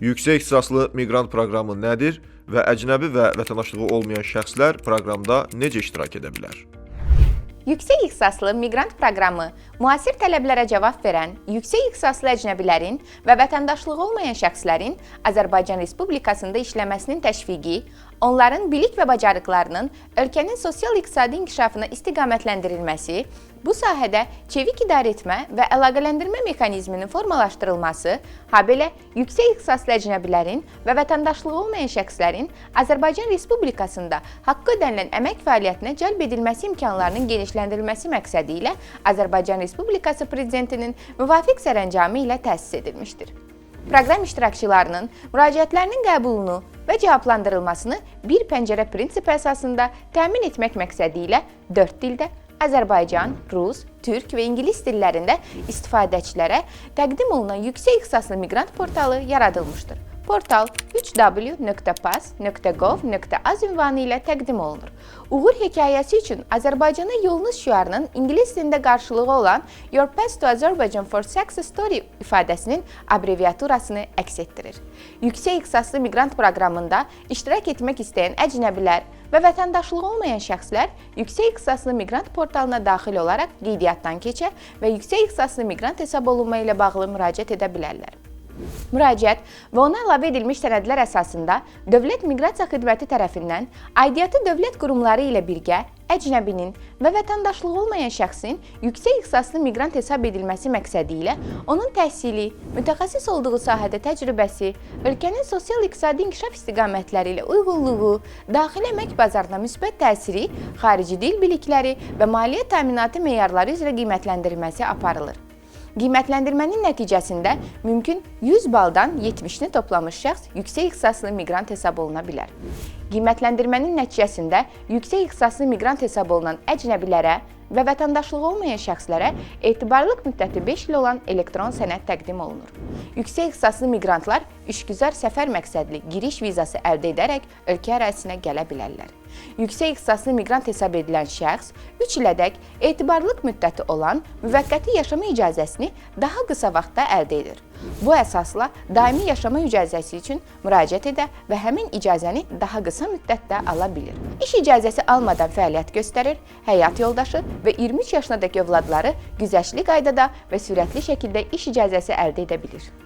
Yüksək ixtisaslı miqrant proqramı nədir və əcnəbi və vətəndaşlığı olmayan şəxslər proqramda necə iştirak edə bilər? Yüksək ixtisaslı miqrant proqramı müasir tələblərə cavab verən, yüksək ixtisaslı əcnəbilərin və vətəndaşlığı olmayan şəxslərin Azərbaycan Respublikasında işləməsinin təşviqi, onların bilik və bacarıqlarının ölkənin sosial-iqtisadi inkişafına istiqamətləndirilməsi, bu sahədə çevik idarəetmə və əlaqələndirmə mexanizminin formalaşdırılması, habelə yüksək ixtisaslı əcnəbilərin və vətəndaşlığı olmayan şəxslərin Azərbaycan Respublikasında haqqı ödənilən əmək fəaliyyətinə cəlb edilməsi imkanlarının genişləndirilməsi məqsədi ilə Azərbaycan Respublikası Prezidentinin müvafiq sərəncamı ilə təsis edilmişdir. Proqram iştirakçılarının müraciətlərinin qəbulunu və cavablandırılmasını bir pəncərə prinsipi əsasında təmin etmək məqsədi ilə 4 dildə Azərbaycan, Rus, Türk və İngilis dillərində istifadəçilərə təqdim olunan yüksək ixtisaslı miqrant portalı yaradılmışdır. Portal www.pas.gov.az ünvanı ilə təqdim olunur. Uğur hekayəsi üçün Azərbaycana yolunuz şüarının ingilis dilində qarşılığı olan Your Path to Azerbaijan for Success Story ifadəsinin abreviaturasını əks etdirir. Yüksək ixtisaslı miqrant proqramında iştirak etmək istəyən əcnəbilər və vətəndaşlığı olmayan şəxslər yüksək ixtisaslı miqrant portalına daxil olaraq qeydiyyatdan keçə və yüksək ixtisaslı miqrant hesab olunma ilə bağlı müraciət edə bilərlər. Müraciət və ona əlavə edilmiş sənədlər əsasında Dövlət Miqrasiya Xidməti tərəfindən aidiyyatı dövlət qurumları ilə birgə əcnəbinin və vətəndaşlığı olmayan şəxsin yüksək ixtisaslı miqrant hesab edilməsi məqsədi ilə onun təhsili, mütəxəssis olduğu sahədə təcrübəsi, ölkənin sosial-iqtisadi inkişaf istiqamətləri ilə uyğunluğu, daxili əmək bazarına müsbət təsiri, xarici dil bilikləri və maliyyə təminatı meyarları üzrə qiymətləndirilməsi aparılır. Qiymətləndirmənin nəticəsində mümkün 100 baldan 70-ni toplamış şəxs yüksək ixtisaslı miqrant hesab oluna bilər. Qiymətləndirmənin nəticəsində yüksək ixtisaslı miqrant hesab olunan əcnəbilərə və vətəndaşlığı olmayan şəxslərə etibarlılıq müddəti 5 il olan elektron sənəd təqdim olunur. Yüksək ixtisaslı miqrantlar işgüzar səfər məqsədli giriş vizası əldə edərək ölkə ərazisinə gələ bilərlər. Yüksək ixtisaslı miqrant hesab edilən şəxs 3 ilədək etibarlılıq müddəti olan müvəqqəti yaşama icazəsini daha qısa vaxtda əldə edir. Bu əsasla daimi yaşama icazəsi üçün müraciət edə və həmin icazəni daha qısa müddətdə ala bilir. İş icazəsi almadan fəaliyyət göstərir, həyat yoldaşı və 23 yaşındakı övladları güzəştli qaydada və sürətli şəkildə iş icazəsi əldə edə bilir.